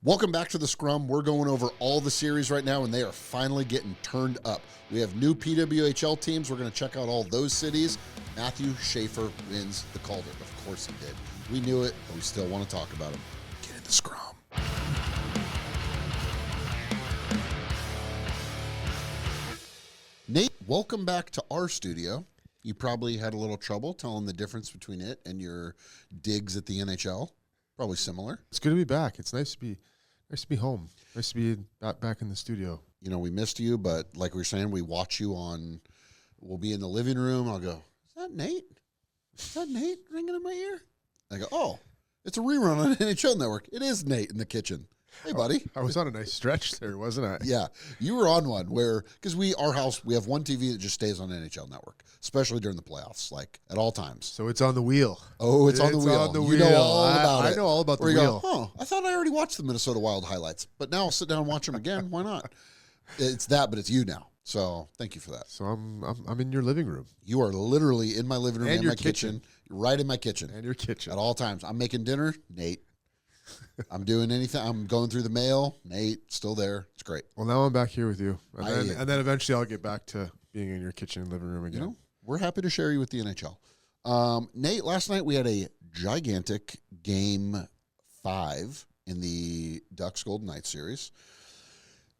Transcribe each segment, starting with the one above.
Welcome back to the Scrum. We're going over all the series right now, and they are finally getting turned up. We have new PWHL teams. We're going to check out all those cities. Matthew Schaefer wins the Calder. Of course he did. We knew it, but we still want to talk about him. Get in the Scrum. Nate, welcome back to our studio. You probably had a little trouble telling the difference between it and your digs at the NHL. Probably similar. It's good to be back. It's nice to be home. Nice to be back in the studio. You know, we missed you, but like we were saying, we watch you on. We'll be in the living room. I'll go, "Is that Nate? Is that Nate ringing in my ear?" I go, "Oh, it's a rerun on NHL Network. It is Nate in the kitchen." Hey, buddy. I was on a nice stretch there, wasn't I? Yeah, you were on one where, because our house, we have one TV that just stays on NHL Network, especially during the playoffs, like at all times. So it's on the wheel. Oh, it's on the wheel. You know all about it. I know all about the where wheel. Go, I thought I already watched the Minnesota Wild highlights, but now I'll sit down and watch them again. Why not? It's that, but it's you now. So thank you for that. So I'm in your living room. You are literally in my living room and my kitchen, right in my kitchen. And your kitchen. At all times. I'm making dinner, Nate. I'm doing anything. I'm going through the mail. Nate, still there. It's great. Well, now I'm back here with you. And then eventually I'll get back to being in your kitchen and living room again. You know, we're happy to share you with the NHL. Nate, last night we had a gigantic Game 5 in the Ducks Golden Knights series.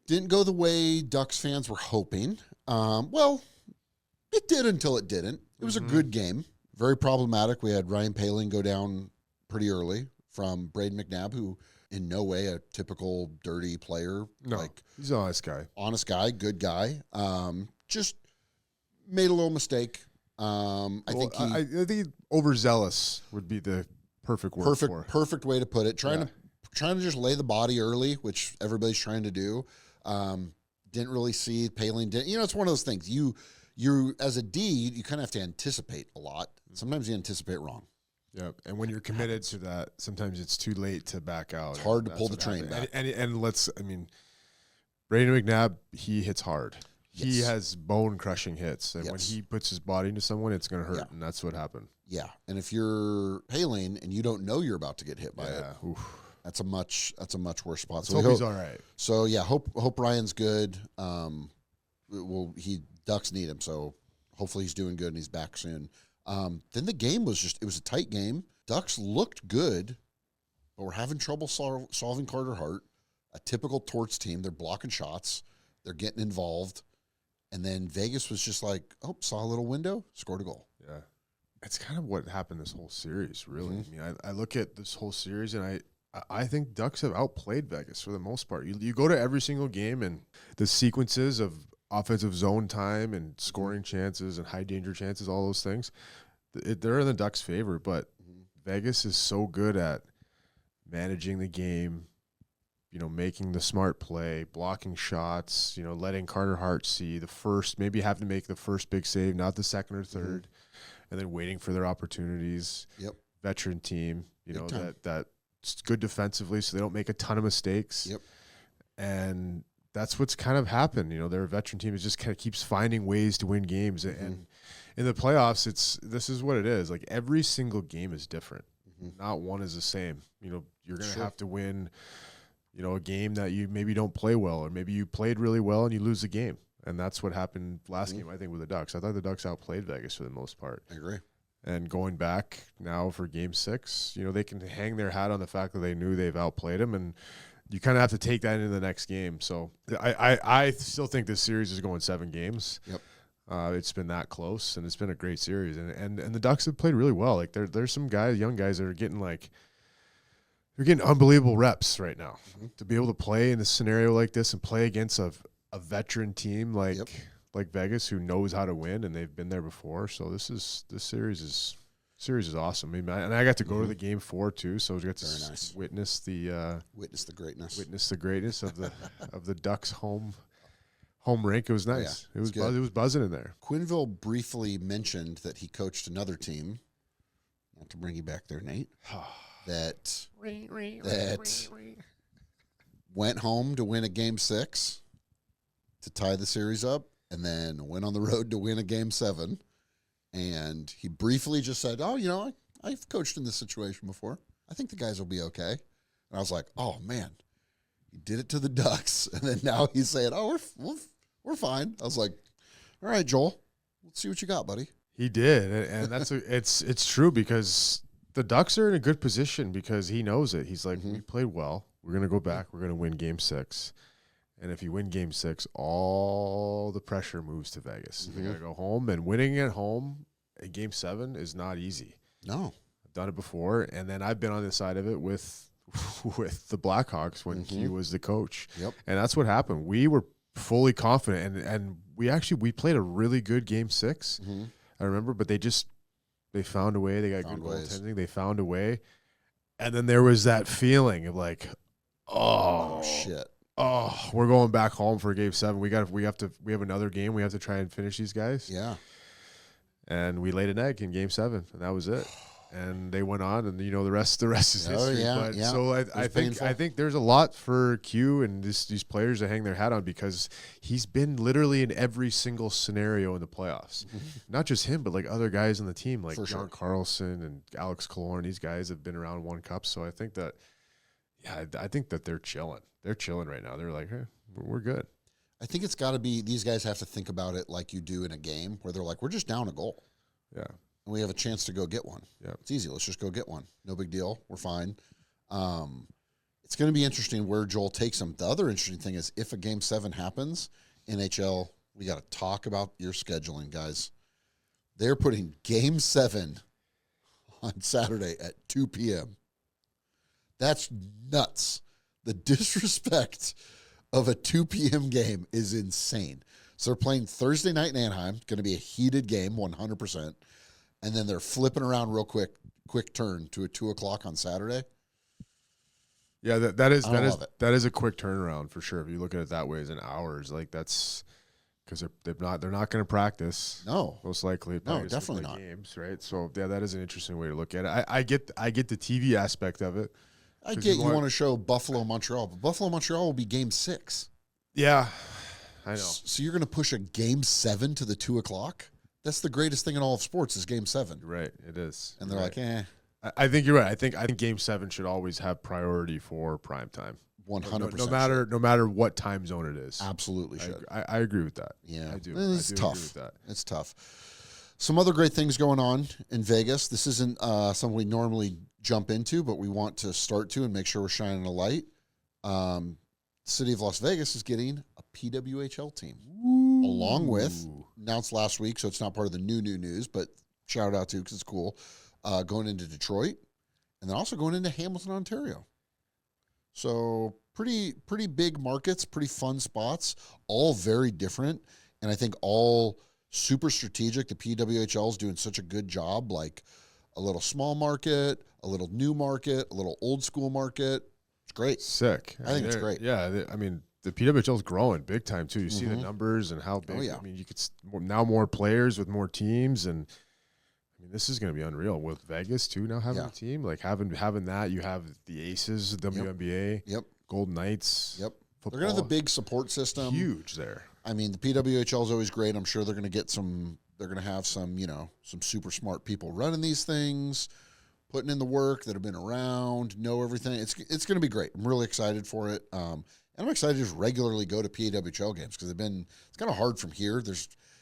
Didn't go the way Ducks fans were hoping. Well, it did until it didn't. It was a good game. Very problematic. We had Ryan Poehling go down pretty early from Braden McNabb, who in no way a typical dirty player. No, he's an honest guy. Honest guy, good guy. Just made a little mistake. I think overzealous would be the perfect word for it. Perfect way to put it. Trying to just lay the body early, which everybody's trying to do. Didn't really see Poehling. It's one of those things. You as a D, you kind of have to anticipate a lot. Sometimes you anticipate wrong. Yeah, and when you're committed to that, sometimes it's too late to back out. It's hard to pull the train back. And Braden McNabb, he hits hard. Yes. He has bone-crushing hits, and when he puts his body into someone, it's going to hurt, and that's what happened. Yeah, and if you're Poehling and you don't know you're about to get hit by it, that's a much worse spot. So hope he's all right. So yeah, hope Ryan's good. Ducks need him, so hopefully he's doing good and he's back soon. Then the game was it was a tight game. Ducks looked good, but we're having trouble solving Carter Hart. A typical Torts team. They're blocking shots. They're getting involved. And then Vegas was just like, saw a little window, scored a goal. Yeah. It's kind of what happened this whole series, really. Mm-hmm. I mean, I look at this whole series, and I think Ducks have outplayed Vegas for the most part. You go to every single game, and the sequences of offensive zone time and scoring chances and high danger chances, all those things, they're in the Ducks' favor. But Vegas is so good at managing the game, making the smart play, blocking shots, letting Carter Hart see the first, maybe have to make the first big save, not the second or third, and then waiting for their opportunities. Yep. Veteran team, that's good defensively, so they don't make a ton of mistakes. Yep. And that's what's kind of happened. Their veteran team just kind of keeps finding ways to win games. And in the playoffs, this is what it is. Like, every single game is different. Not one is the same. You're going to have to win, a game that you maybe don't play well, or maybe you played really well and you lose the game. And that's what happened last game, I think, with the Ducks. I thought the Ducks outplayed Vegas for the most part. I agree. And going back now for Game 6, they can hang their hat on the fact that they knew they've outplayed them, and you kind of have to take that into the next game. So I still think this series is going 7 games. Yep. It's been that close, and it's been a great series. And the Ducks have played really well. Like, there's some young guys that are getting they're getting unbelievable reps right now. To be able to play in a scenario like this and play against a veteran team like Vegas, who knows how to win, and they've been there before. So this series is awesome. I mean, I got to go to the Game 4 too, so we got to witness the greatness of the Ducks home rink. It was nice. Yeah, it was buzzing in there. Quenneville briefly mentioned that he coached another team. Not to bring you back there, Nate. that went home to win a Game 6 to tie the series up, and then went on the road to win a Game 7. And he briefly just said, I've coached in this situation before. I think the guys will be okay. And I was like, oh, man, He did it to the Ducks, and then now he's saying, "Oh, we're fine." I was like, "All right, Joel, let's see what you got, buddy." He did, and it's true because the Ducks are in a good position because he knows it. He's like, we played well. We're gonna go back. We're gonna win Game 6, and if you win Game 6, all the pressure moves to Vegas. They gotta go home, and winning at home in Game 7 is not easy. No, I've done it before, and then I've been on the side of it with the Blackhawks when Q was the coach. Yep. And that's what happened. We were fully confident, and we played a really good Game 6. I remember, but they found a way. They got good goaltending. They found a way, and then there was that feeling of like, oh shit. Oh, we're going back home for Game 7. We have another game. We have to try and finish these guys. Yeah. And we laid an egg in Game 7, and that was it. And they went on, and the rest is history. Yeah, yeah. So I think there's a lot for Q and these players to hang their hat on because he's been literally in every single scenario in the playoffs. Not just him, but like other guys on the team, like John Carlson and Alex Killorn. These guys have been around one cup. So I think that, I think that they're chilling. They're chilling right now. They're like, hey, we're good. I think it's got to be these guys have to think about it like you do in a game where they're like, we're just down a goal. Yeah. We have a chance to go get one. Yeah, it's easy. Let's just go get one. No big deal. We're fine. It's going to be interesting where Joel takes them. The other interesting thing is if a Game 7 happens, NHL, we got to talk about your scheduling, guys. They're putting Game 7 on Saturday at 2 p.m. That's nuts. The disrespect of a 2 p.m. game is insane. So they're playing Thursday night in Anaheim. Going to be a heated game, 100%. And then they're flipping around real quick turn to a 2 o'clock on Saturday. Yeah, that is a quick turnaround for sure. If you look at it that way as in hours, like that's because they're not going to practice. No, most likely. No, definitely not games, right? So yeah, that is an interesting way to look at it. I get the TV aspect of it. I get you want to show Buffalo Montreal, but Buffalo Montreal will be Game 6. Yeah, I know. So you're going to push a Game 7 to the 2 o'clock? That's the greatest thing in all of sports is Game 7. Right, it is. And they're like, I think you're right. I think Game 7 should always have priority for prime time. 100%. No matter what time zone it is. Absolutely should. I agree with that. Yeah, I do. It's tough. Agree with that. It's tough. Some other great things going on in Vegas. This isn't something we normally jump into, but we want to start to and make sure we're shining a light. City of Las Vegas is getting a PWHL team. Ooh. Along with, announced last week, so it's not part of the new news, but shout out to because it's cool, going into Detroit and then also going into Hamilton, Ontario. So pretty big markets, pretty fun spots, all very different, and I think all super strategic. The PWHL is doing such a good job, like a little small market, a little new market, a little old school market. It's great. Sick. I think it's great. Yeah, I mean, the PWHL is growing big time too. You see the numbers and how big. Oh, yeah. I mean, you could now more players with more teams, and I mean, this is going to be unreal with Vegas too. Now having a team like having that, you have the Aces, WNBA, Golden Knights. Yep. Football. They're going to have the big support system. Huge there. I mean, the PWHL is always great. I'm sure they're going to get some. They're going to have some, some super smart people running these things, putting in the work that have been around, know everything. It's going to be great. I'm really excited for it. And I'm excited to just regularly go to PWHL games because it's kind of hard from here.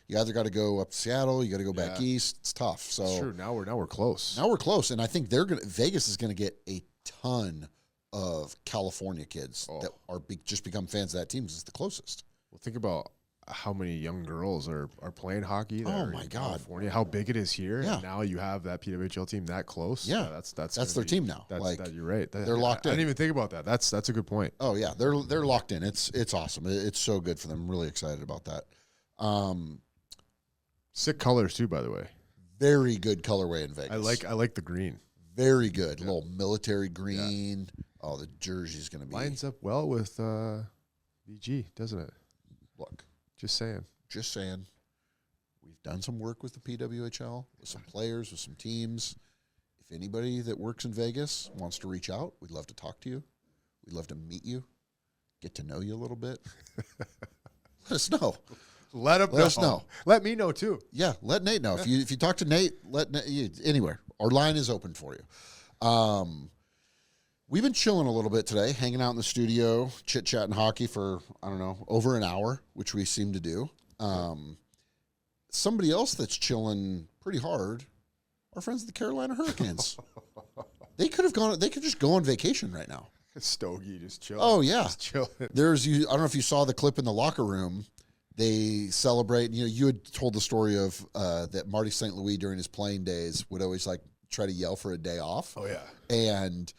You either got to go up to Seattle, you got to go back east. It's tough. So that's true. Now we're close. Now we're close, and I think Vegas is going to get a ton of California kids that are just become fans of that team because it's the closest. Well, think about how many young girls are playing hockey there in California, how big it is here. Yeah. And now you have that PWHL team that close. Yeah, that's their team now. You're right. They're locked in. I didn't even think about that. That's a good point. Oh yeah, they're locked in. It's awesome. It's so good for them. I'm really excited about that. Sick colors too, by the way. Very good colorway in Vegas. I like the green. Very good. Little military green. Yeah. Oh, the jersey's going to be lines up well with VG, doesn't it? Look. Just saying. We've done some work with the PWHL, with some players, with some teams. If anybody that works in Vegas wants to reach out, we'd love to talk to you. We'd love to meet you, get to know you a little bit. Let us know. Let us know. Let me know too. Yeah, let Nate know. If you talk to Nate, anywhere. Our line is open for you. We've been chilling a little bit today, hanging out in the studio, chit-chatting hockey for, I don't know, over an hour, which we seem to do. Somebody else that's chilling pretty hard, our friends at the Carolina Hurricanes. They could just go on vacation right now. Stogie just chilling. Oh, yeah. Just chilling. I don't know if you saw the clip in the locker room. They celebrate, you had told the story of that Marty St. Louis during his playing days would always try to yell for a day off. Oh, yeah. And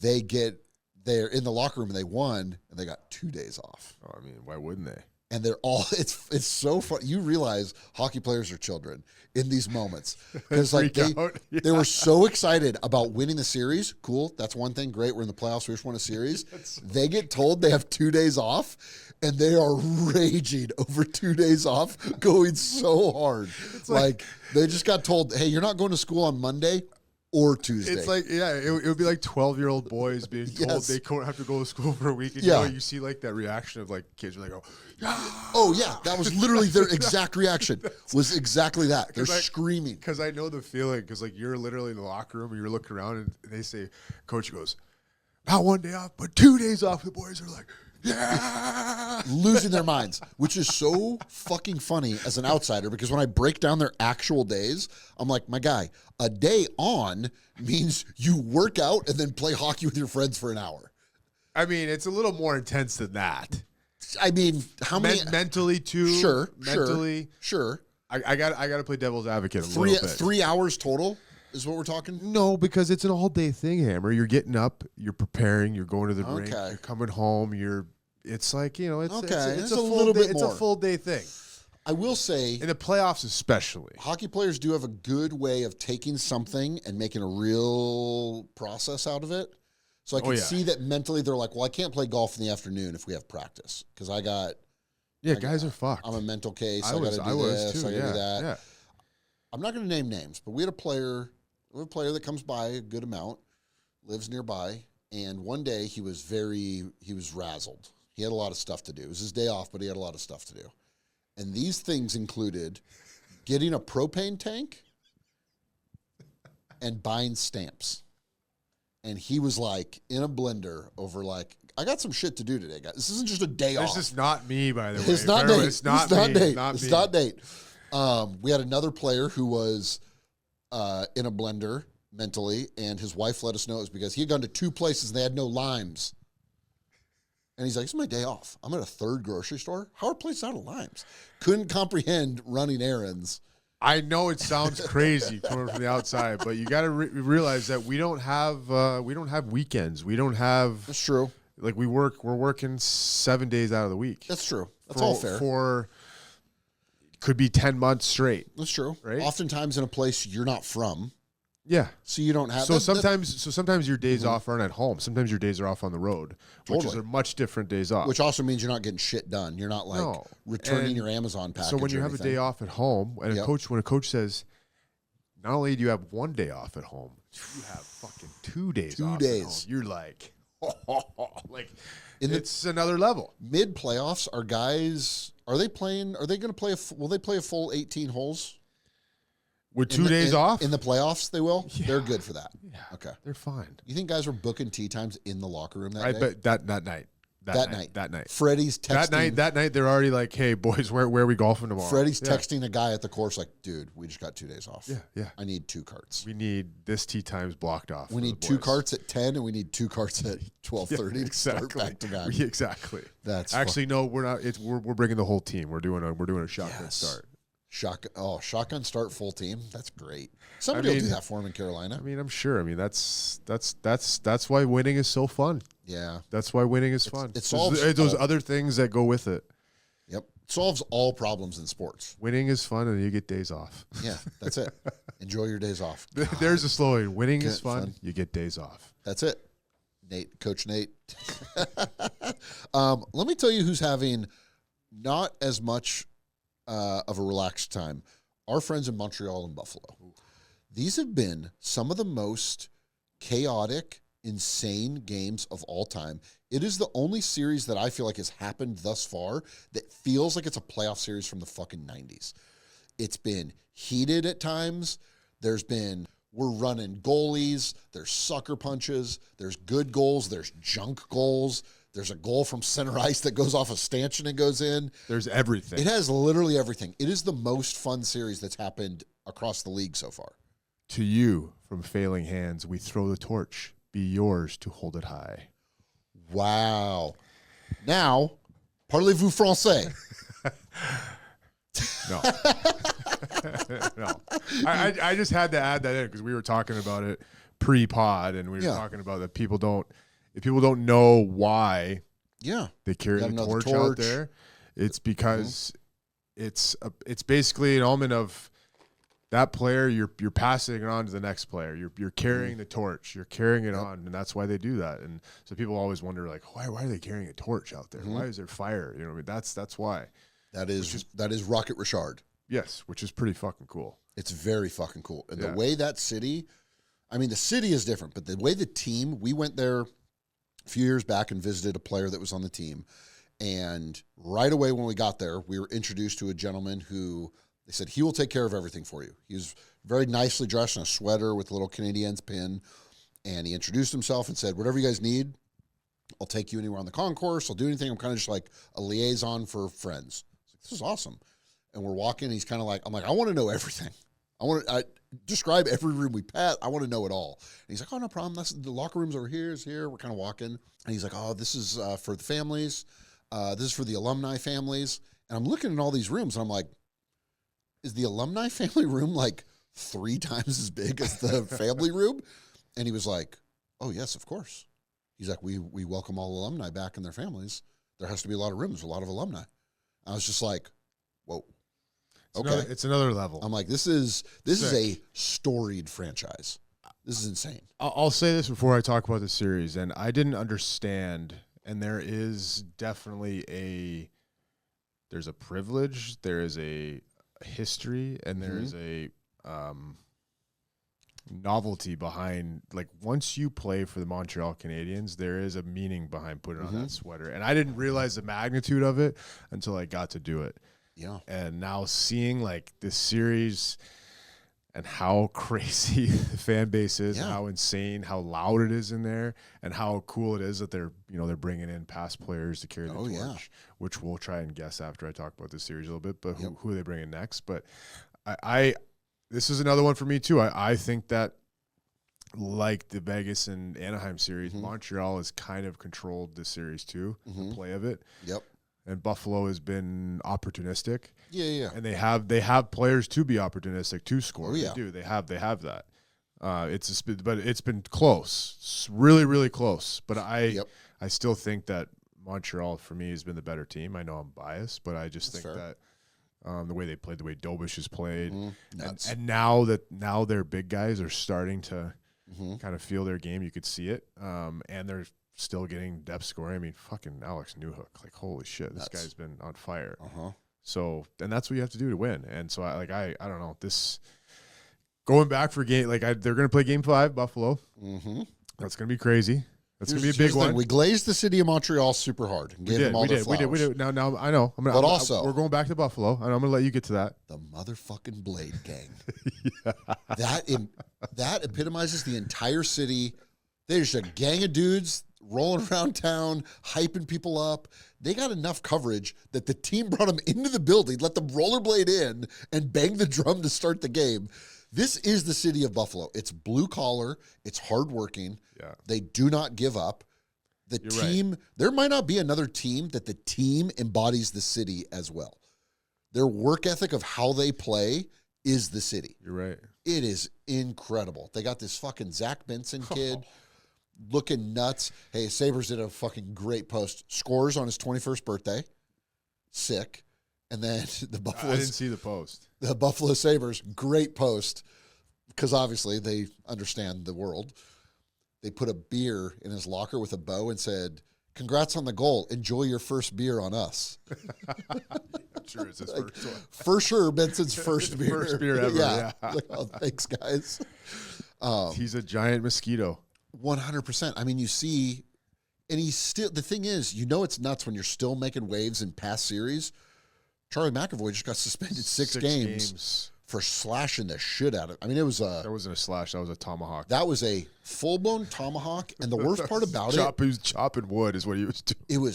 they're in the locker room and they won and they got 2 days off. Oh, I mean, why wouldn't they? And they're all, it's so fun. You realize hockey players are children in these moments. Because they were so excited about winning the series. Cool. That's one thing. Great. We're in the playoffs. We just won a series. They get told they have 2 days off and they are raging over 2 days off, going so hard. It's like they just got told, hey, you're not going to school on Monday or Tuesday. It's it would be like 12-year-old boys being told they don't have to go to school for a week. And you see that reaction of kids are oh, yeah. Oh, yeah. That was literally their exact reaction. Was exactly that. They're screaming. Because I know the feeling. Because you're literally in the locker room and you're looking around and they say, Coach goes, not 1 day off, but 2 days off. The boys are like, yeah. Losing their minds, which is so fucking funny as an outsider because when I break down their actual days, I'm like, my guy, a day on means you work out and then play hockey with your friends for an hour. I mean, it's a little more intense than that. I mean, how many mentally too? Sure. I got to play devil's advocate a little bit. 3 hours total is what we're talking? No, because it's an all-day thing, Hammer. You're getting up, you're preparing, you're going to the rink, you're coming home, it's a full day thing. I will say, in the playoffs especially, hockey players do have a good way of taking something and making a real process out of it. So I can see that mentally they're like, well, I can't play golf in the afternoon if we have practice because guys are fucked. I'm a mental case. I got to do this. I got to do that. Yeah. I'm not going to name names, but we had a player that comes by a good amount, lives nearby, and one day he was razzled. He had a lot of stuff to do. It was his day off, but he had a lot of stuff to do. And these things included getting a propane tank and buying stamps. And he was in a blender over I got some shit to do today, guys. This isn't just a day off. This is not me, by the way. It's not Nate. It's not Nate. We had another player who was in a blender mentally, and his wife let us know it was because he had gone to 2 places and they had no limes. And he's like, "This is my day off. I'm at a 3rd grocery store. How are places out of limes?" Couldn't comprehend running errands. I know it sounds crazy coming from the outside, but you got to realize that we don't have weekends. We don't have. That's true. We're working 7 days out of the week. That's true. That's all fair. Could be 10 months straight. That's true. Right? Oftentimes in a place you're not from. Yeah. So you don't have. Sometimes your days off aren't at home. Sometimes your days are off on the road, which is a much different days off. Which also means you're not getting shit done. You're not returning your Amazon package. So when you have a day off at home, and when a coach says, not only do you have 1 day off at home, you have fucking 2 days off. 2 days. At home. You're it's another level. Mid playoffs, are guys? Are they playing? Are they going to play? Will they play a full 18 holes? With 2 days off? In the playoffs, they will? Yeah. They're good for that. Yeah. Okay. They're fine. You think guys were booking tee times in the locker room that day? I bet that night. That night. Freddie's texting. That night, they're already like, hey, boys, where are we golfing tomorrow? Freddie's texting a guy at the course like, dude, we just got 2 days off. Yeah. I need 2 carts. We need this tee times blocked off. We need 2 carts at 10, and we need 2 carts at 12:30 to start back to back. Exactly. That's actually no, we're not. We're bringing the whole team. We're doing a shotgun start. Shotgun start full team. That's great. Somebody will do that for him in Carolina. I mean, I'm sure. I mean, that's why winning is so fun. Yeah, that's why winning is fun. It solves those other things that go with it. Yep, it solves all problems in sports. Winning is fun, and you get days off. Yeah, that's it. Enjoy your days off. There's a slogan. Winning is fun. You get days off. That's it. Coach Nate. Let me tell you who's having not as much of a relaxed time. Our friends in Montreal and Buffalo. These have been some of the most chaotic, insane games of all time. It is the only series that I feel like has happened thus far that feels like it's a playoff series from the fucking 90s. It's been heated at times. There's been We're running goalies. There's sucker punches. There's good goals. There's junk goals. There's a goal from center ice that goes off a stanchion and goes in. There's everything. It has literally everything. It is the most fun series that's happened across the league so far. To you, from failing hands, we throw the torch. Be yours to hold it high. Wow. Now, parlez-vous français? No. No. I just had to add that in because we were talking about it pre-pod, and we were talking about that people don't know why they carry the torch out there. It's because it's basically an element of that player. You're passing it on to the next player. You're carrying the torch. You're carrying it on, and that's why they do that. And so people always wonder, like, why are they carrying a torch out there? Why is there fire? You know what I mean? That's why. That is Rocket Richard. Yes, which is pretty fucking cool. It's very fucking cool. And the way that city, I mean, the city is different, but the way the team, we went there a few years back and visited a player that was on the team. And right away when we got there, we were introduced to a gentleman who they said he will take care of everything for you. He was very nicely dressed in a sweater with a little Canadiens pin. And he introduced himself and said, whatever you guys need, I'll take you anywhere on the concourse. I'll do anything. I'm kind of just like a liaison for friends. This is awesome. And we're walking. He's kind of like, I'm like, I want to know everything. I describe every room we pat. I want to know it all. And he's like, oh, no problem. That's the locker room's over here. Is here. We're kind of walking. And he's like, oh, this is for the families. This is for the alumni families. And I'm looking at all these rooms, and I'm like, is the alumni family room like 3 times as big as the family room? And he was like, oh, yes, of course. He's like, we welcome all alumni back and their families. There has to be a lot of rooms, a lot of alumni. I was just like, whoa. Okay. It's another level. I'm like, this is a storied franchise. This is insane. I'll say this before I talk about the series, and I didn't understand, and there is definitely there's a privilege, there is a history, and there is a novelty behind, like, once you play for the Montreal Canadiens, there is a meaning behind putting on that sweater. And I didn't realize the magnitude of it until I got to do it. Yeah. And now seeing, like, this series and how crazy the fan base is, and how insane, how loud it is in there, and how cool it is that they're bringing in past players to carry the torch, which we'll try and guess after I talk about this series a little bit, but who are they bringing next? But this is another one for me, too. I think that, like the Vegas and Anaheim series, Montreal has kind of controlled this series, too, the play of it. Yep. And Buffalo has been opportunistic. Yeah. And they have players to be opportunistic, to score. Oh, yeah. They do. They have that. But it's been close. It's really, really close. But I still think that Montreal, for me, has been the better team. I know I'm biased, but I just think that the way they played, the way Dobish has played, and now their big guys are starting to kind of feel their game. You could see it, and they're still getting depth scoring. I mean, fucking Alex Newhook, like, holy shit, this guy's been on fire. So, and that's what you have to do to win. And so, I don't know, this going back for game, like, they're going to play Game 5, Buffalo. That's going to be crazy. That's going to be a big one. We glazed the city of Montreal super hard. And gave them all their flowers. We did. Now I know. We're going back to Buffalo, and I'm going to let you get to that. The motherfucking Blade Gang. That epitomizes the entire city. They're just a gang of dudes rolling around town, hyping people up. They got enough coverage that the team brought them into the building, let them rollerblade in, and bang the drum to start the game. This is the city of Buffalo. It's blue collar. It's hardworking. Yeah. They do not give up. You're team, right. There might not be another team that the team embodies the city as well. Their work ethic of how they play is the city. You're right. It is incredible. They got this fucking Zach Benson kid looking nuts. Hey, Sabres did a fucking great post. Scores on his 21st birthday. Sick. And then the Buffalo. I didn't see the post. The Buffalo Sabres, great post, because obviously they understand the world. They put a beer in his locker with a bow and said, "Congrats on the goal. Enjoy your first beer on us." I'm sure it's his first one. For sure, Benson's first beer. First beer ever, yeah. Like, oh, thanks, guys. He's a giant mosquito. 100%. I mean, you see, and he's still, the thing is, it's nuts when you're still making waves in past series. Charlie McAvoy just got suspended six games for slashing the shit out of it. I mean, it was That wasn't a slash. That was a tomahawk. that was a full-blown tomahawk. And the worst part about He was chopping wood is what he was doing.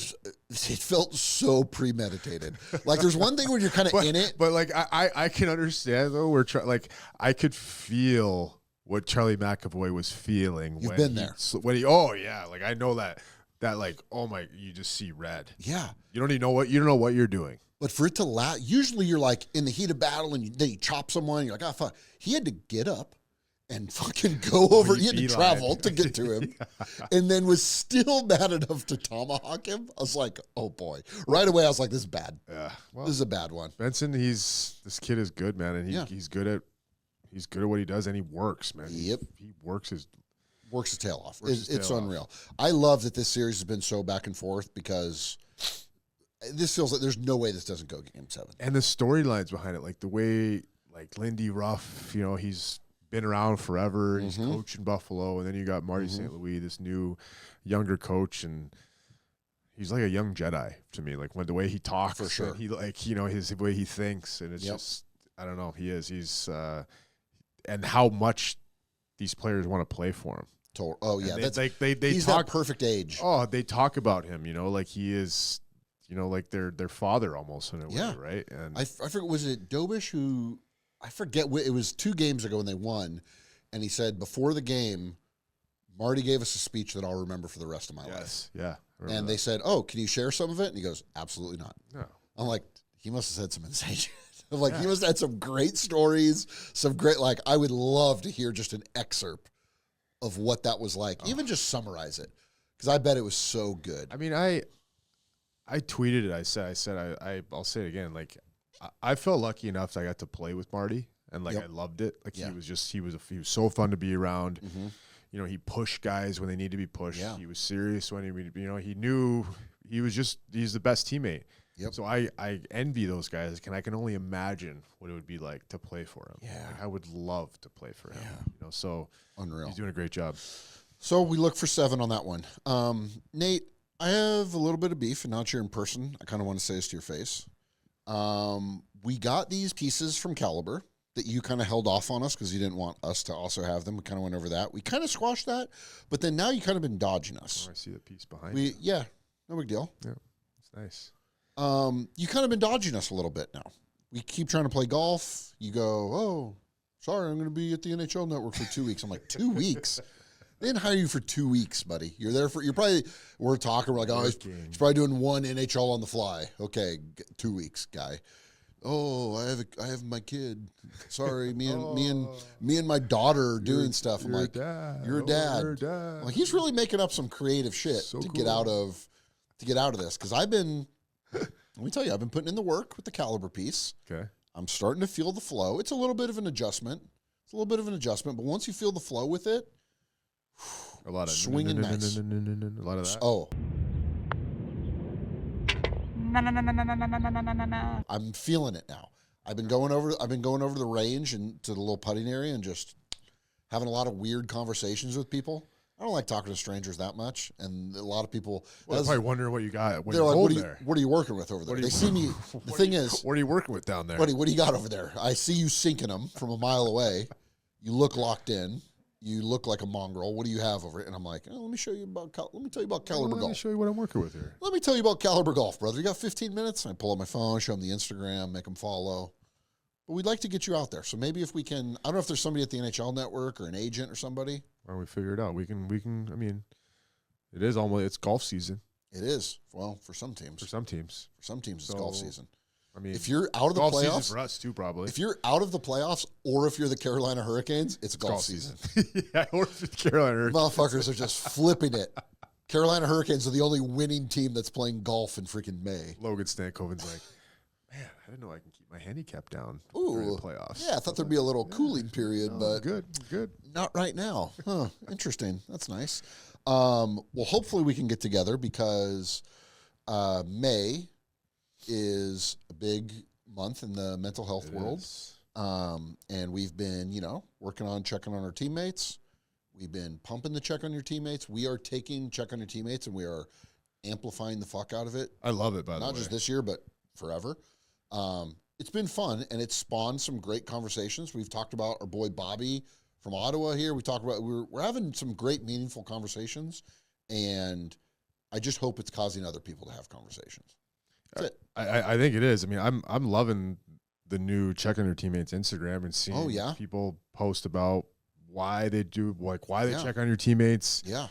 it felt so premeditated. Like there's one thing when you're kind of in it. But like I can understand though. I could feel what Charlie McAvoy was feeling. You've been there. Like I know that like, oh my, you just see red. Yeah. You don't know what you're doing. But for it to last, usually you're like in the heat of battle and then you chop someone. You're like, oh, fuck. He had to get up and fucking go over. He had to travel to get to him. And then was still mad enough to tomahawk him. I was like, oh boy. Right away, I was like, this is bad. Yeah. Well, this is a bad one. Benson, this kid is good, man. And he's good at what he does, and he works, man. Yep. He works his tail off. It's unreal. I love that this series has been so back and forth because this feels like there's no way this doesn't go game 7. And the storylines behind it, like the way, like Lindy Ruff, he's been around forever. He's coaching Buffalo, and then you got Marty St. Louis, this new younger coach, and he's like a young Jedi to me. Like the way he talks, for sure. He his way he thinks, and it's just I don't know. He's and how much these players want to play for him. Oh yeah, that's like they he's talk that perfect age. Oh, they talk about him, like he is, like their father almost in a way, right? And I forget, was it Dobish who, I forget, it was 2 games ago when they won, and he said before the game, Marty gave us a speech that I'll remember for the rest of my life. Yeah. And they said, oh, can you share some of it? And he goes, absolutely not. No. I'm like, he must have said some insane shit. I'm like, he must have had some great stories, some great, like, I would love to hear just an excerpt of what that was like. Even just summarize it, because I bet it was so good. I mean, I tweeted it. I said, I'll say it again. Like, I felt lucky enough that I got to play with Marty, and like I loved it. Like he was so fun to be around. He pushed guys when they need to be pushed. Yeah. He was serious when he knew he's the best teammate. Yep. So I envy those guys, and I can only imagine what it would be like to play for him. Yeah. Like, I would love to play for him. Yeah. So Unreal. He's doing a great job. So we look for 7 on that one. Nate, I have a little bit of beef, and now that you're in person, I kind of want to say this to your face. We got these pieces from Caliber that you kind of held off on us because you didn't want us to also have them. We kind of went over that. We kind of squashed that, but then now you kind of been dodging us. Oh, I see the piece behind you. Yeah, no big deal. Yeah, it's nice. You kind of been dodging us a little bit now. We keep trying to play golf. You go, oh, sorry, I'm going to be at the NHL Network for 2 weeks. I'm like, 2 weeks? They didn't hire you for 2 weeks, buddy. We're talking, we're like, oh, he's probably doing 1 NHL on the fly. Okay, 2 weeks, guy. Oh, I have my kid. Sorry, me and my daughter are doing stuff. I'm like, you're a dad. Like, he's really making up some creative shit to get out of this. Because let me tell you, I've been putting in the work with the Caliber piece. Okay. I'm starting to feel the flow. It's a little bit of an adjustment. But once you feel the flow with it, a lot of swinging nice. A lot of that. Oh. I'm feeling it now. I've been going over to the range and to the little putting area and just having a lot of weird conversations with people. I don't like talking to strangers that much, and a lot of people. They're probably wondering what you got. They're like, "What are you working with over there?" They see me. The thing is, what are you working with down there, buddy? What do you got over there? I see you sinking them from a mile away. You look locked in. You look like a mongrel. What do you have over it? And I'm like, oh, let me tell you about Caliber Golf. Let me show you what I'm working with here. Let me tell you about Caliber Golf, brother. You got 15 minutes? I pull out my phone, show them the Instagram, make them follow. But we'd like to get you out there. So maybe if we can, I don't know if there's somebody at the NHL Network or an agent or somebody. Why don't we figure it out? We can, I mean, it's golf season. It is. Well, for some teams. For some teams, it's golf season. I mean, if you're out of the playoffs, season for us too, probably. If you're out of the playoffs, or if you're the Carolina Hurricanes, it's golf season. Yeah, or if it's Carolina Hurricanes. Motherfuckers are just flipping it. Carolina Hurricanes are the only winning team that's playing golf in freaking May. Logan Stankoven's like, man, I didn't know I can keep my handicap down during the playoffs. Yeah, I thought there'd be a little cooling period, but good. Not right now. Huh? Interesting. That's nice. Well, hopefully we can get together because May is a big month in the mental health world. And we've been, working on checking on our teammates. We've been pumping the check on your teammates. We are taking check on your teammates, and we are amplifying the fuck out of it. I love it, by the way. Not just this year, but forever. it's been fun, and it's spawned some great conversations. We've talked about our boy Bobby from Ottawa here. We talked about we're having some great, meaningful conversations, and I just hope it's causing other people to have conversations. That's it. I think it is. I mean, I'm loving the new check on your teammates Instagram and seeing people post about why they do, like why they check on your teammates. Yeah.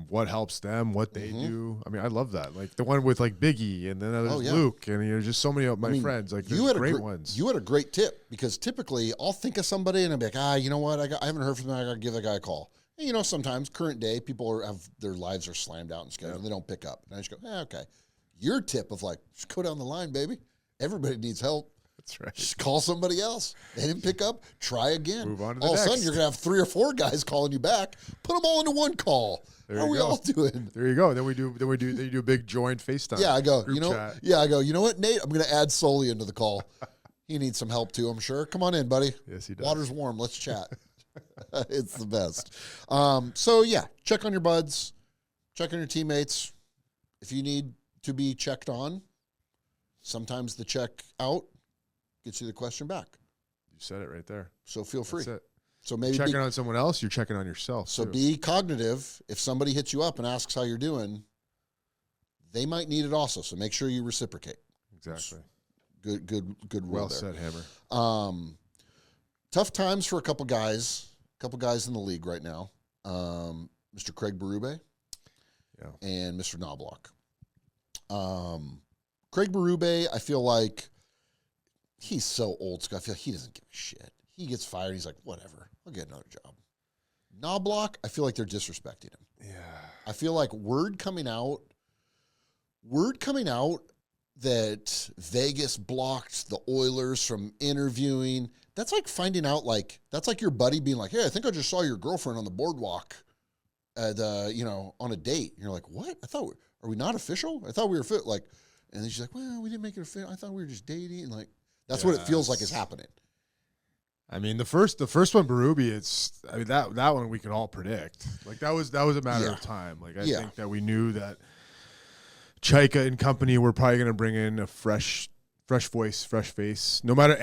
What helps them, what they do. I mean, I love that. Like the one with like Biggie, and then there's Luke, and just so many of my friends. Like you had great ones. You had a great tip, because typically I'll think of somebody and I'll be like, you know what? I haven't heard from them. I got to give that guy a call. And, sometimes current day people have their lives are slammed out and scheduled and they don't pick up. And I just go, okay. Your tip of like, just go down the line, baby. Everybody needs help. That's right. Just call somebody else. They didn't pick up. Try again. Move on to the all next. of a sudden, you're gonna have 3 or 4 guys calling you back. Put them all into one call. How are we all doing? There you go. Then we do a big joint FaceTime. Yeah, I go. Chat. I go. You know what, Nate? I'm gonna add Sully into the call. He needs some help too, I'm sure. Come on in, buddy. Yes, he does. Water's warm. Let's chat. It's the best. So yeah, check on your buds. Check on your teammates. If you need to be checked on, sometimes the check out gets you the question back. You said it right there. So feel free. That's it. So maybe checking on someone else, you're checking on yourself. So too. be cognitive. If somebody hits you up and asks how you're doing, they might need it also. So make sure you reciprocate. Exactly. Good rule well there. said, Hammer. Tough times for a couple guys in the league right now. Mr. Craig Berube and Mr. Knobloch. Craig Berube, I feel like he's so old school. I feel like he doesn't give a shit. He gets fired. He's like, whatever. I'll get another job. Knobloch, I feel like they're disrespecting him. Yeah. I feel like word coming out that Vegas blocked the Oilers from interviewing. That's like finding out, that's like your buddy being like, hey, I think I just saw your girlfriend on the boardwalk at, on a date. And you're like, what? Are we not official? I thought we were fit. Like, and then she's like, well, we didn't make it official. I thought we were just dating. And like, that's what it feels like is happening. I mean, the first one, Berube, that one we could all predict. Like that was a matter of time. Like I think that we knew that Chaika and company were probably going to bring in a fresh voice, fresh face. No matter,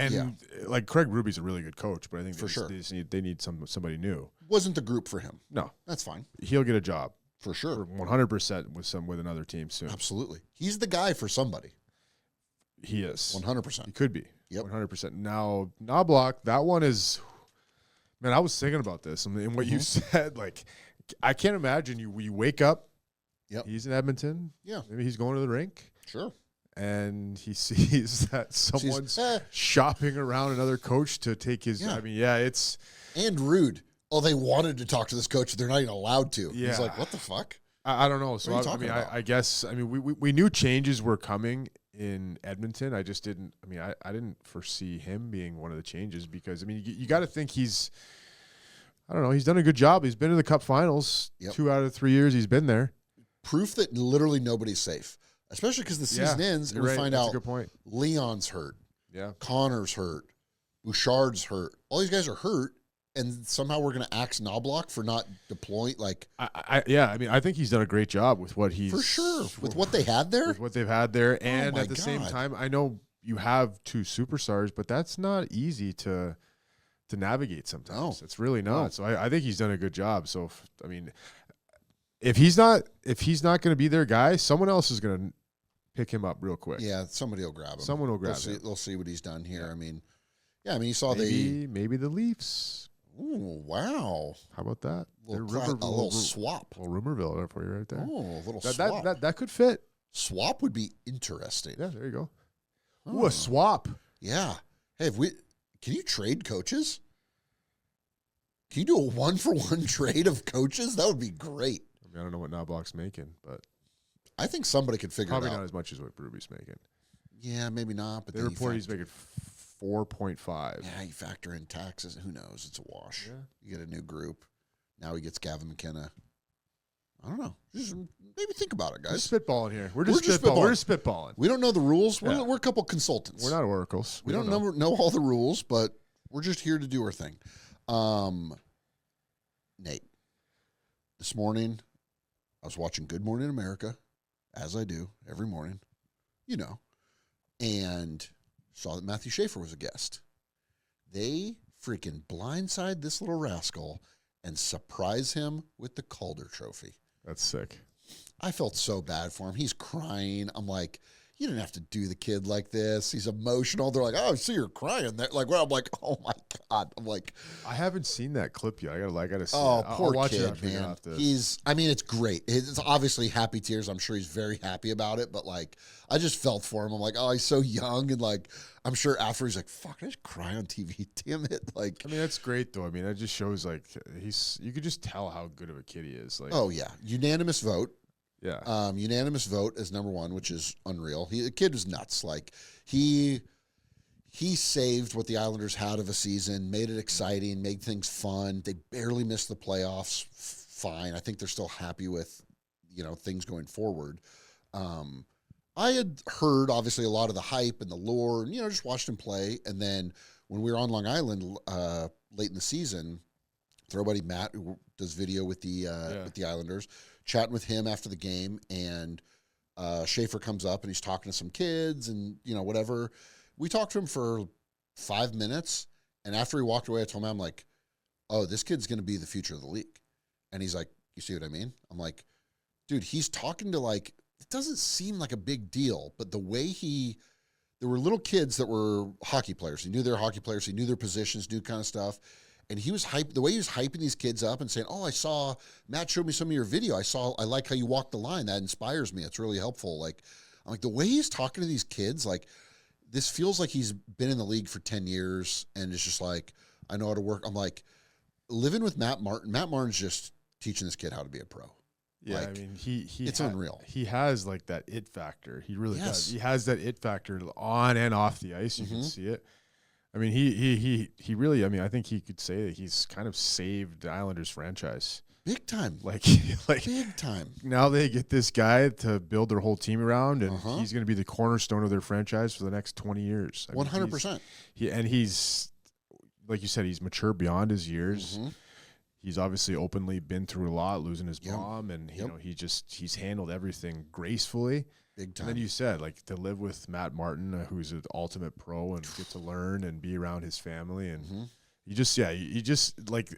like Craig Berube's a really good coach, but I think they need somebody new. Wasn't the group for him? No, that's fine. He'll get a job for sure, 100% with another team soon. Absolutely, he's the guy for somebody. He is 100%. He could be. Yep, 100%. Now Knobloch, that one is. Man, I was thinking about this and what you said. Like, I can't imagine you wake up. Yep. He's in Edmonton. Yeah. Maybe he's going to the rink. Sure. And he sees that someone's shopping around another coach to take his. Yeah. I mean, it's and rude. Oh, they wanted to talk to this coach. They're not even allowed to. Yeah. He's like, what the fuck? I don't know. So I guess we knew changes were coming in Edmonton. I just didn't. I mean, I didn't foresee him being one of the changes because you got to think he's. I don't know. He's done a good job. He's been in the Cup Finals 2 out of 3 years. He's been there. Proof that literally nobody's safe, especially because the season ends and we find out Leon's hurt. Yeah, Connor's hurt. Bouchard's hurt. All these guys are hurt, and somehow we're going to axe Knobloch for not deploying. Like, I mean, I think he's done a great job with what he's for sure with what they had there. With what they've had there, and at the same time, I know you have 2 superstars, but that's not easy to navigate sometimes. It's really not. So I think he's done a good job. So I mean. If he's not going to be their guy, someone else is going to pick him up real quick. Yeah, somebody will grab him. Someone will grab him. They'll see what he's done here. Yeah. I mean, you saw maybe the Leafs. Ooh, wow! How about that? A little swap. A little Rumorville there for you right there. Oh, a little swap. That could fit. Swap would be interesting. Yeah, there you go. Ooh, a swap. Yeah. Hey, can you trade coaches? Can you do a 1-for-1 trade of coaches? That would be great. I don't know what Knobloch's making, but I think somebody could figure it out. Probably not as much as what Berube's making. Yeah, maybe not. But they report he's making 4.5. Yeah, you factor in taxes. Who knows? It's a wash. Yeah. You get a new group. Now he gets Gavin McKenna. I don't know. Just maybe think about it, guys. We're spitballing here. We're just spitballing. We don't know the rules. We're a couple consultants. We're not oracles. We don't know all the rules, but we're just here to do our thing. Nate, this morning, I was watching Good Morning America, as I do every morning, and saw that Matthew Schaefer was a guest. They freaking blindside this little rascal and surprise him with the Calder Trophy. That's sick. I felt so bad for him. He's crying. I'm like, you didn't have to do the kid like this. He's emotional. They're like, oh, I see you're crying. Like, well, I'm like, oh my God. I'm like, I haven't seen that clip yet. I gotta see. oh, it. poor watch kid, it man. I mean, it's great. It's obviously happy tears. I'm sure he's very happy about it. But like, I just felt for him. I'm like, oh, he's so young, and like, I'm sure after he's like, fuck, I just cry on TV. Damn it. Like, I mean, that's great though. I mean, that just shows like you could just tell how good of a kid he is. Like, oh yeah, unanimous vote. Yeah. Unanimous vote as number one, which is unreal. The kid was nuts. Like he saved what the Islanders had of a season, made it exciting, made things fun. They barely missed the playoffs. Fine. I think they're still happy with, things going forward. I had heard obviously a lot of the hype and the lore and, just watched him play. And then when we were on Long Island late in the season, our buddy Matt, who does video with the Islanders, chatting with him after the game, and Schaefer comes up and he's talking to some kids and, whatever. We talked to him for 5 minutes, and after he walked away, I told him, I'm like, oh, this kid's going to be the future of the league. And he's like, you see what I mean? I'm like, dude, he's talking to like, it doesn't seem like a big deal, but the way there were little kids that were hockey players. He knew they were hockey players. He knew their positions, knew kind of stuff. And he was the way he was hyping these kids up and saying, oh, Matt showed me some of your video. I like how you walk the line. That inspires me. It's really helpful. Like, I'm like, the way he's talking to these kids, like, this feels like he's been in the league for 10 years and it's just like, I know how to work. I'm like, living with Matt Martin. Matt Martin's just teaching this kid how to be a pro. Yeah, like, I mean, it's unreal. He has like that it factor. He really does. He has that it factor on and off the ice. You can see it. I mean, he really. I mean, I think he could say that he's kind of saved the Islanders franchise big time. Like big time. Now they get this guy to build their whole team around, and he's going to be the cornerstone of their franchise for the next 20 years. 100%. He's like you said, he's mature beyond his years. He's obviously openly been through a lot, losing his mom, and he's handled everything gracefully. Big time. And then you said, like, to live with Matt Martin, who's an ultimate pro, and get to learn and be around his family, and you just like,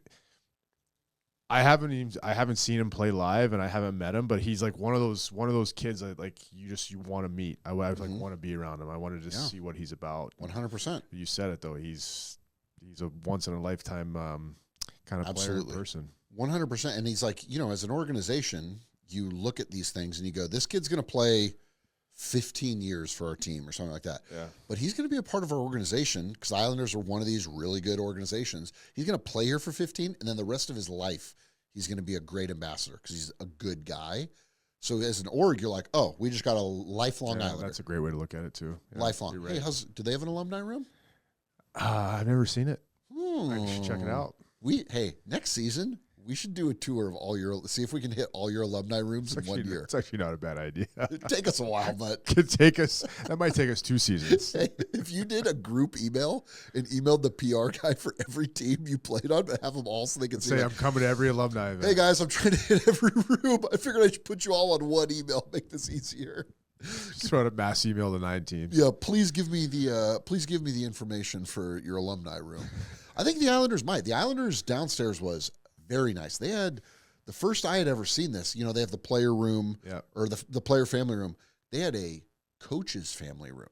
I haven't seen him play live, and I haven't met him, but he's like one of those kids that like you want to meet. I want to be around him. I wanted to see what he's about. 100%. You said it though. He's a once in a lifetime kind of player person. 100%. And he's like, as an organization, you look at these things and you go, this kid's going to play 15 years for our team or something like that. Yeah. But he's going to be a part of our organization because the Islanders are one of these really good organizations. He's going to play here for 15, and then the rest of his life, he's going to be a great ambassador because he's a good guy. So as an org, you're like, oh, we just got a lifelong Islander. That's a great way to look at it too. Yeah, lifelong. right. Hey, do they have an alumni room? I've never seen it. I should check it out. Next season, we should do a tour of see if we can hit all your alumni rooms in 1 year. It's actually not a bad idea. It'd take us a while, but that might take us 2 seasons. Hey, if you did a group email and emailed the PR guy for every team you played on, but have them all so they can say, I'm coming to every alumni event. Hey guys, I'm trying to hit every room. I figured I should put you all on one email, make this easier. Just wrote a mass email to 9 teams. Yeah, please give me the information for your alumni room. I think the Islanders might. The Islanders downstairs was very nice. They had the first I had ever seen this. They have the player room or the player family room. They had a coach's family room,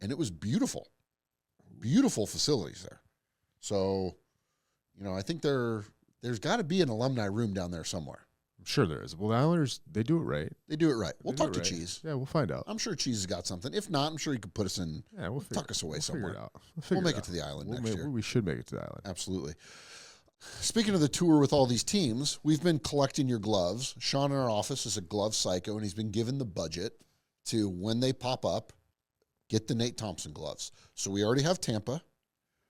and it was beautiful, beautiful facilities there. So, I think there's got to be an alumni room down there somewhere. I'm sure there is. Well, the Islanders, they do it right. They do it right. We'll talk to Cheese. Yeah, we'll find out. I'm sure Cheese has got something. If not, I'm sure he could put us in. Yeah, tuck us away somewhere. Figure it out. We'll make it to the island next year. We should make it to the island. Absolutely. Speaking of the tour with all these teams, we've been collecting your gloves. Sean in our office is a glove psycho, and he's been given the budget to, when they pop up, get the Nate Thompson gloves. So we already have Tampa.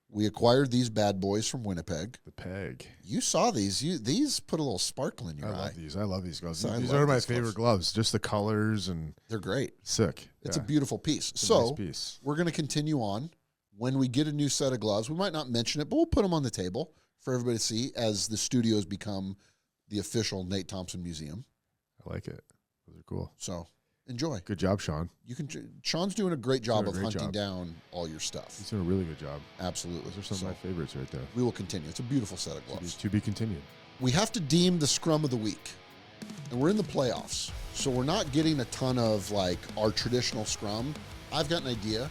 We acquired these bad boys from Winnipeg. The Peg. You saw these. These put a little sparkle in your eye. I love these gloves. These are my favorite gloves. Just the colors, and they're great. Sick. It's a beautiful piece. It's a nice piece. We're going to continue on. When we get a new set of gloves, we might not mention it, but we'll put them on the table for everybody to see as the studios become the official Nate Thompson Museum. I like it. Those are cool. So enjoy. Good job, Sean. Sean's doing a great job Doing a of great hunting job. down all your stuff. He's doing a really good job. Absolutely. Those are some of my favorites right there. We will continue. It's a beautiful set of gloves. To be continued. We have to deem the scrum of the week, and we're in the playoffs, so we're not getting a ton of like our traditional scrum. I've got an idea,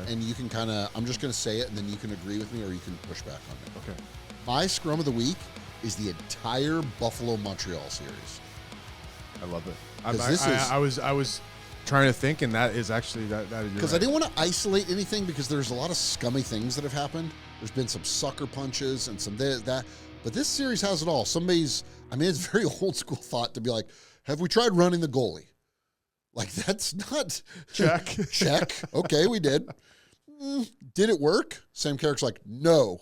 and you can kind of, I'm just going to say it, and then you can agree with me or you can push back on me. Okay. My scrum of the week is the entire Buffalo-Montreal series. I love it. I was trying to think, and that is actually that is because I didn't want to isolate anything because there's a lot of scummy things that have happened. There's been some sucker punches and some that, but this series has it all. It's very old school thought to be like, have we tried running the goalie? Like that's not check. Check. Okay, we did. Did it work? Sam Carrick's like, no,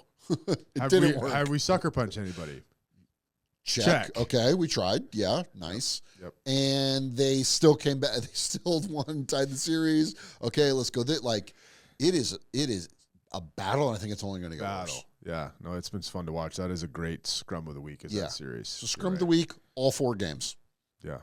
it didn't work. Have we sucker punched anybody? Check. Okay, we tried. Yeah, nice. Yep. And they still came back. They still won, tied the series. Okay, let's go. It is a battle, and I think it's only going to get worse. Yeah. No, it's been fun to watch. That is a great scrum of the week. That series? So scrum of the week, all 4 games. Yeah.